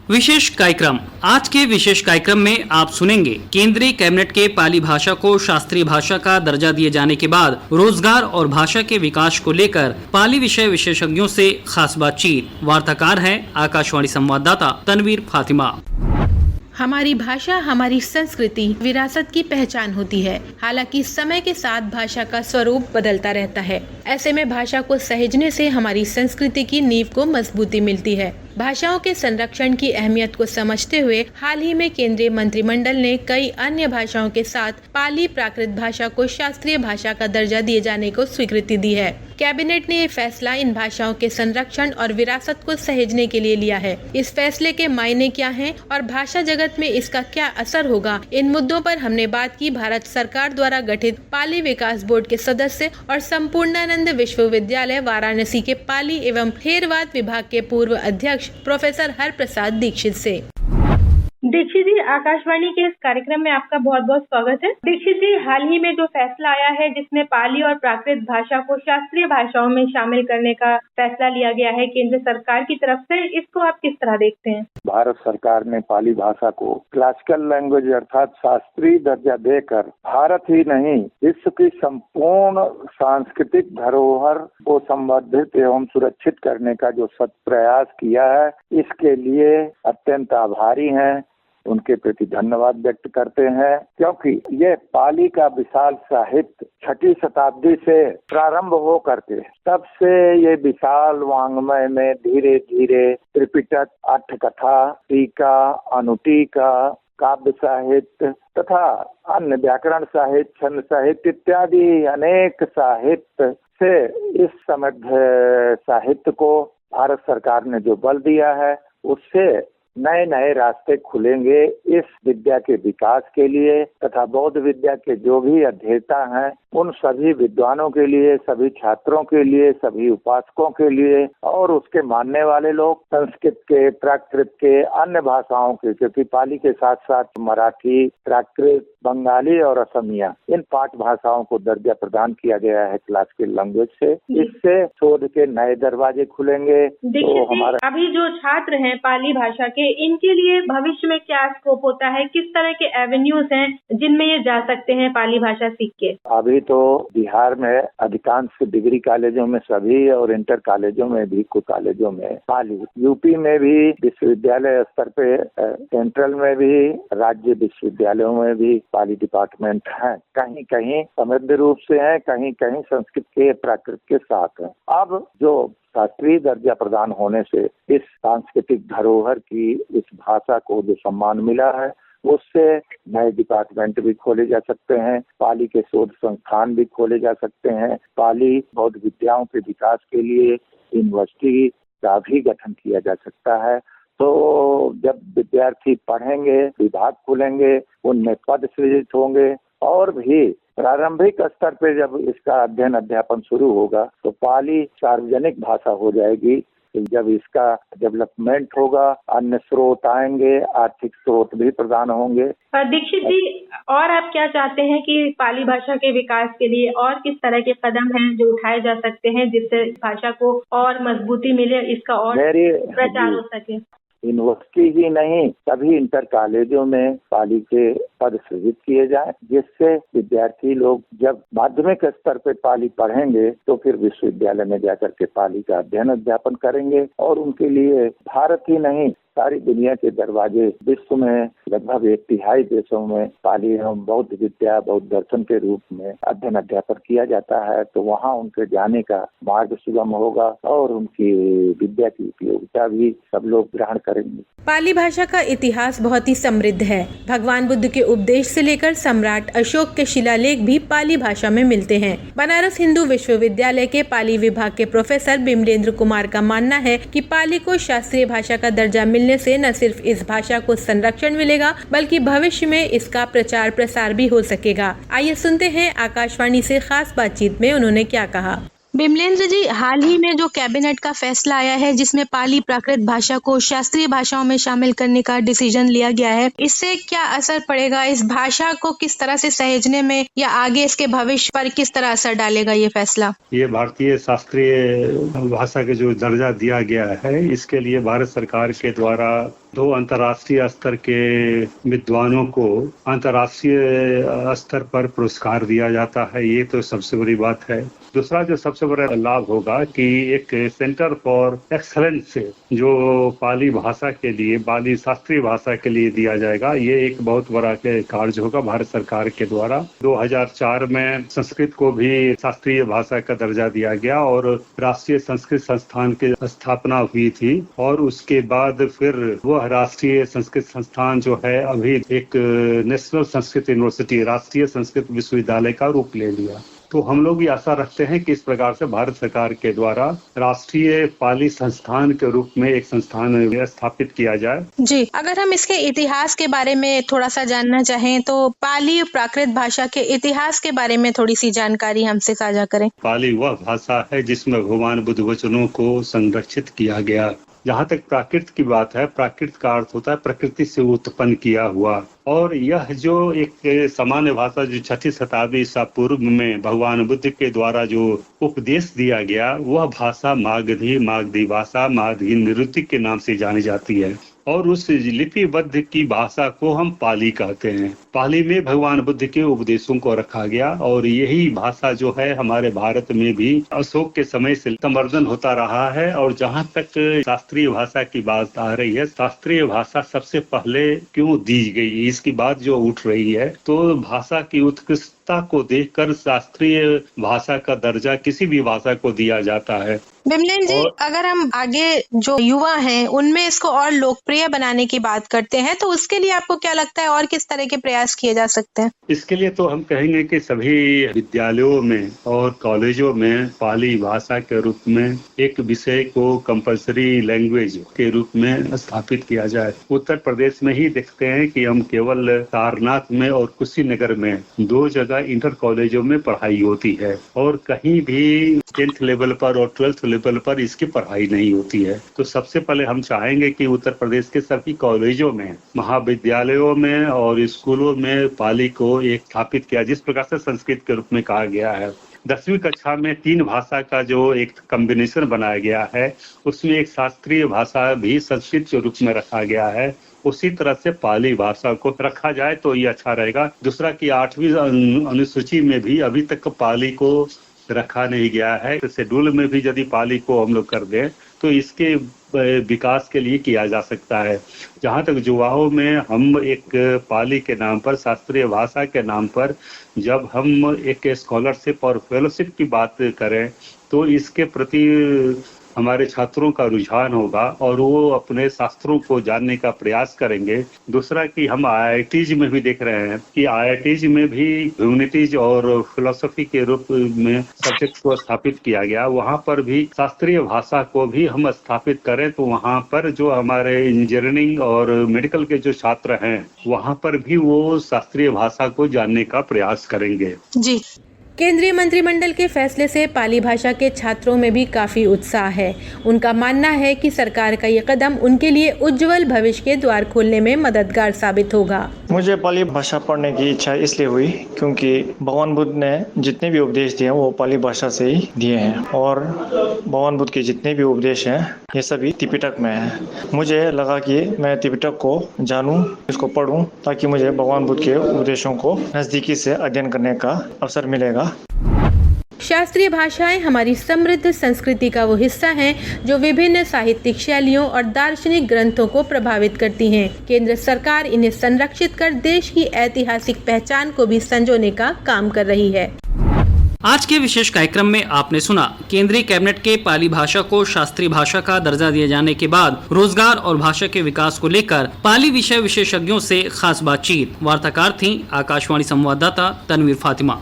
विशेष कार्यक्रम। आज के विशेष कार्यक्रम में आप सुनेंगे केंद्रीय कैबिनेट के पाली भाषा को शास्त्रीय भाषा का दर्जा दिए जाने के बाद रोजगार और भाषा के विकास को लेकर पाली विषय विशेषज्ञों से खास बातचीत। वार्ताकार हैं आकाशवाणी संवाददाता तनवीर फातिमा। हमारी भाषा हमारी संस्कृति विरासत की पहचान होती है। हालांकि समय के साथ भाषा का स्वरूप बदलता रहता है। ऐसे में भाषा को सहेजने से हमारी संस्कृति की नींव को मजबूती मिलती है। भाषाओं के संरक्षण की अहमियत को समझते हुए हाल ही में केंद्रीय मंत्रिमंडल ने कई अन्य भाषाओं के साथ पाली प्राकृत भाषा को शास्त्रीय भाषा का दर्जा दिए जाने को स्वीकृति दी है। कैबिनेट ने ये फैसला इन भाषाओं के संरक्षण और विरासत को सहेजने के लिए लिया है। इस फैसले के मायने क्या हैं और भाषा जगत में इसका क्या असर होगा, इन मुद्दों पर हमने बात की भारत सरकार द्वारा गठित पाली विकास बोर्ड के सदस्य और संपूर्णानंद विश्वविद्यालय वाराणसी के पाली एवं थेरवाद विभाग के पूर्व अध्यक्ष प्रोफेसर हरप्रसाद दीक्षित से। दीक्षित जी, आकाशवाणी के इस कार्यक्रम में आपका बहुत बहुत स्वागत है। दीक्षित जी, हाल ही में जो फैसला आया है जिसमें पाली और प्राकृत भाषा को शास्त्रीय भाषाओं में शामिल करने का फैसला लिया गया है केंद्र सरकार की तरफ से, इसको आप किस तरह देखते हैं? भारत सरकार ने पाली भाषा को क्लासिकल लैंग्वेज अर्थात शास्त्रीय दर्जा देकर भारत ही नहीं विश्व की संपूर्ण सांस्कृतिक धरोहर को संवर्धित एवं सुरक्षित करने का जो सत प्रयास किया है, इसके लिए अत्यंत आभारी हैं। उनके प्रति धन्यवाद व्यक्त करते हैं, क्योंकि ये पाली का विशाल साहित्य 6वीं शताब्दी से प्रारंभ हो करके तब से ये विशाल वाङ्मय में धीरे धीरे त्रिपिटक, अट्ठकथा, टीका, अनुटीका, काव्य साहित्य तथा अन्य व्याकरण साहित्य, छंद साहित्य इत्यादि अनेक साहित्य से इस समृद्ध साहित्य को भारत सरकार ने जो बल दिया है, उससे नए नए रास्ते खुलेंगे इस विद्या के विकास के लिए तथा बौद्ध विद्या के जो भी अध्येता हैं उन सभी विद्वानों के लिए, सभी छात्रों के लिए, सभी उपासकों के लिए और उसके मानने वाले लोग संस्कृत के, प्राकृत के, अन्य भाषाओं के, क्योंकि पाली के साथ साथ मराठी, प्राकृत, बंगाली और असमिया इन 5 भाषाओं को दर्जा प्रदान किया गया है क्लासिकल लैंग्वेज से। इससे शोध के नए दरवाजे खुलेंगे। तो हमारा अभी जो छात्र हैं पाली भाषा के, इनके लिए भविष्य में क्या स्कोप होता है? किस तरह के एवेन्यूज हैं जिनमें ये जा सकते हैं पाली भाषा सीख के? अभी तो बिहार में अधिकांश डिग्री कॉलेजों में सभी और इंटर कॉलेजों में भी, कुछ कॉलेजों में पाली, यूपी में भी विश्वविद्यालय स्तर पे, सेंट्रल में भी, राज्य विश्वविद्यालयों में भी पाली डिपार्टमेंट है। कहीं कहीं समृद्ध रूप से है, कहीं कहीं संस्कृत के, प्राकृत के साथ है। अब जो शास्त्रीय दर्जा प्रदान होने से इस सांस्कृतिक धरोहर की, इस भाषा को जो सम्मान मिला है, उससे नए डिपार्टमेंट भी खोले जा सकते हैं, पाली के शोध संस्थान भी खोले जा सकते हैं, पाली बौद्ध विद्याओं के विकास के लिए यूनिवर्सिटी का भी गठन किया जा सकता है। तो जब विद्यार्थी पढ़ेंगे, विभाग खुलेंगे, उनमें पद सृजित होंगे और भी प्रारंभिक स्तर पे जब इसका अध्ययन अध्यापन शुरू होगा तो पाली सार्वजनिक भाषा हो जाएगी। जब इसका डेवलपमेंट होगा, अन्य स्रोत आएंगे, आर्थिक स्रोत भी प्रदान होंगे। दीक्षित जी, और आप क्या चाहते हैं कि पाली भाषा के विकास के लिए और किस तरह के कदम हैं जो उठाए जा सकते हैं जिससे भाषा को और मजबूती मिले, इसका और प्रचार हो सके? यूनिवर्सिटी ही नहीं, सभी इंटर कॉलेजों में पाली के पद सृजित किए जाएं, जिससे विद्यार्थी लोग जब माध्यमिक स्तर पे पाली पढ़ेंगे तो फिर विश्वविद्यालय में जाकर के पाली का अध्ययन अध्यापन करेंगे और उनके लिए भारत ही नहीं सारी दुनिया के दरवाजे, विश्व में लगभग 1/3 देशों में पाली एवं बौद्ध विद्या, बौद्ध दर्शन के रूप में अध्ययन अध्यापन किया जाता है, तो वहाँ उनके जाने का मार्ग सुगम होगा और उनकी विद्या की उपयोगिता भी सब लोग ग्रहण करेंगे। पाली भाषा का इतिहास बहुत ही समृद्ध है। भगवान बुद्ध के उपदेश से लेकर सम्राट अशोक के शिलालेख भी पाली भाषा में मिलते हैं। बनारस हिंदू विश्वविद्यालय के पाली विभाग के प्रोफेसर बिमलेंद्र कुमार का मानना है कि पाली को शास्त्रीय भाषा का दर्जा मिलने से न सिर्फ इस भाषा को संरक्षण मिलेगा बल्कि भविष्य में इसका प्रचार प्रसार भी हो सकेगा। आइए सुनते हैं आकाशवाणी से खास बातचीत में उन्होंने क्या कहा। बिमलेंद्र जी, हाल ही में जो कैबिनेट का फैसला आया है जिसमें पाली प्राकृत भाषा को शास्त्रीय भाषाओं में शामिल करने का डिसीजन लिया गया है, इससे क्या असर पड़ेगा? इस भाषा को किस तरह से सहेजने में या आगे इसके भविष्य पर किस तरह असर डालेगा ये फैसला? ये भारतीय शास्त्रीय भाषा के जो दर्जा दिया गया है, इसके लिए भारत सरकार के द्वारा 2 अंतर्राष्ट्रीय स्तर के विद्वानों को अंतर्राष्ट्रीय स्तर पर पुरस्कार दिया जाता है। ये तो सबसे बड़ी बात है। दूसरा जो सबसे बड़ा लाभ होगा कि एक सेंटर फॉर एक्सलेंस जो पाली भाषा के लिए, पाली शास्त्रीय भाषा के लिए दिया जाएगा, ये एक बहुत बड़ा कार्य होगा भारत सरकार के द्वारा। 2004 में संस्कृत को भी शास्त्रीय भाषा का दर्जा दिया गया और राष्ट्रीय संस्कृत संस्थान की स्थापना हुई थी और उसके बाद फिर वह राष्ट्रीय संस्कृत संस्थान जो है अभी एक नेशनल संस्कृत यूनिवर्सिटी, राष्ट्रीय संस्कृत विश्वविद्यालय का रूप ले लिया। तो हम लोग भी आशा रखते हैं कि इस प्रकार से भारत सरकार के द्वारा राष्ट्रीय पाली संस्थान के रूप में एक संस्थान स्थापित किया जाए। जी, अगर हम इसके इतिहास के बारे में थोड़ा सा जानना चाहें तो पाली प्राकृत भाषा के इतिहास के बारे में थोड़ी सी जानकारी हमसे साझा करें। पाली वह भाषा है जिसमें भगवान बुद्ध वचनों को संरक्षित किया गया। जहाँ तक प्राकृत की बात है, प्राकृत का अर्थ होता है प्रकृति से उत्पन्न किया हुआ, और यह जो एक सामान्य भाषा जो 6ठी शताब्दी ईसा पूर्व में भगवान बुद्ध के द्वारा जो उपदेश दिया गया, वह भाषा मागधी भाषा, मागधी नृत्य के नाम से जानी जाती है और उस लिपिबद्ध की भाषा को हम पाली कहते हैं। पाली में भगवान बुद्ध के उपदेशों को रखा गया और यही भाषा जो है हमारे भारत में भी अशोक के समय से संवर्धन होता रहा है। और जहाँ तक शास्त्रीय भाषा की बात आ रही है, शास्त्रीय भाषा सबसे पहले क्यों दी गई, इसकी बात जो उठ रही है, तो भाषा की उत्कृष्टता को देखकर शास्त्रीय भाषा का दर्जा किसी भी भाषा को दिया जाता है। बिमलेन जी, अगर हम आगे जो युवा हैं उनमें इसको और लोकप्रिय बनाने की बात करते हैं तो उसके लिए आपको क्या लगता है और किस तरह के प्रयास किए जा सकते हैं? इसके लिए तो हम कहेंगे कि सभी विद्यालयों में और कॉलेजों में पाली भाषा के रूप में एक विषय को कंपल्सरी लैंग्वेज के रूप में स्थापित किया जाए। उत्तर प्रदेश में ही देखते हैं कि हम केवल सारनाथ में और कुशीनगर में 2 जगह इंटर कॉलेजों में पढ़ाई होती है और कहीं भी 10th लेवल पर और 12th लेवल पर इसकी पढ़ाई नहीं होती है। तो सबसे पहले हम चाहेंगे कि उत्तर प्रदेश के सभी कॉलेजों में, महाविद्यालयों में और स्कूलों में पाली को एक स्थापित किया, जिस प्रकार से संस्कृत के रूप में कहा गया है। 10वीं कक्षा में 3 भाषा का जो एक कॉम्बिनेशन बनाया गया है, उसमें एक शास्त्रीय भाषा भी संस्कृत के रूप में रखा गया है। उसी तरह से पाली भाषा को रखा जाए तो ये अच्छा रहेगा। दूसरा कि 8वीं अनुसूची में भी अभी तक पाली को रखा नहीं गया है। तो शेड्यूल में भी यदि पाली को हम लोग कर दें तो इसके विकास के लिए किया जा सकता है। जहाँ तक युवाओं में हम एक पाली के नाम पर, शास्त्रीय भाषा के नाम पर जब हम एक स्कॉलरशिप और फेलोशिप की बात करें तो इसके प्रति हमारे छात्रों का रुझान होगा और वो अपने शास्त्रों को जानने का प्रयास करेंगे। दूसरा कि हम IITs में भी देख रहे हैं कि IITs में भी ह्यूमैनिटीज और फिलोसफी के रूप में सब्जेक्ट को स्थापित किया गया। वहाँ पर भी शास्त्रीय भाषा को भी हम स्थापित करें तो वहाँ पर जो हमारे इंजीनियरिंग और मेडिकल के जो छात्र हैं वहाँ पर भी वो शास्त्रीय भाषा को जानने का प्रयास करेंगे। जी, केंद्रीय मंत्रिमंडल के फैसले से पाली भाषा के छात्रों में भी काफी उत्साह है। उनका मानना है कि सरकार का ये कदम उनके लिए उज्जवल भविष्य के द्वार खोलने में मददगार साबित होगा। मुझे पाली भाषा पढ़ने की इच्छा इसलिए हुई क्योंकि भगवान बुद्ध ने जितने भी उपदेश दिए वो पाली भाषा से ही दिए हैं और भगवान बुद्ध के जितने भी उपदेश हैं ये सभी त्रिपिटक में है। मुझे लगा कि मैं त्रिपिटक को जानूं, इसको पढूं ताकि मुझे भगवान बुद्ध के उपदेशों को नजदीकी से अध्ययन करने का अवसर मिलेगा। शास्त्रीय भाषाएं हमारी समृद्ध संस्कृति का वो हिस्सा हैं जो विभिन्न साहित्यिक शैलियों और दार्शनिक ग्रंथों को प्रभावित करती हैं। केंद्र सरकार इन्हें संरक्षित कर देश की ऐतिहासिक पहचान को भी संजोने का काम कर रही है। आज के विशेष कार्यक्रम में आपने सुना केंद्रीय कैबिनेट के पाली भाषा को शास्त्रीय भाषा का दर्जा दिए जाने के बाद रोजगार और भाषा के विकास को लेकर पाली विषय विशेषज्ञों से खास बातचीत। वार्ताकार थीं आकाशवाणी संवाददाता तनवीर फातिमा।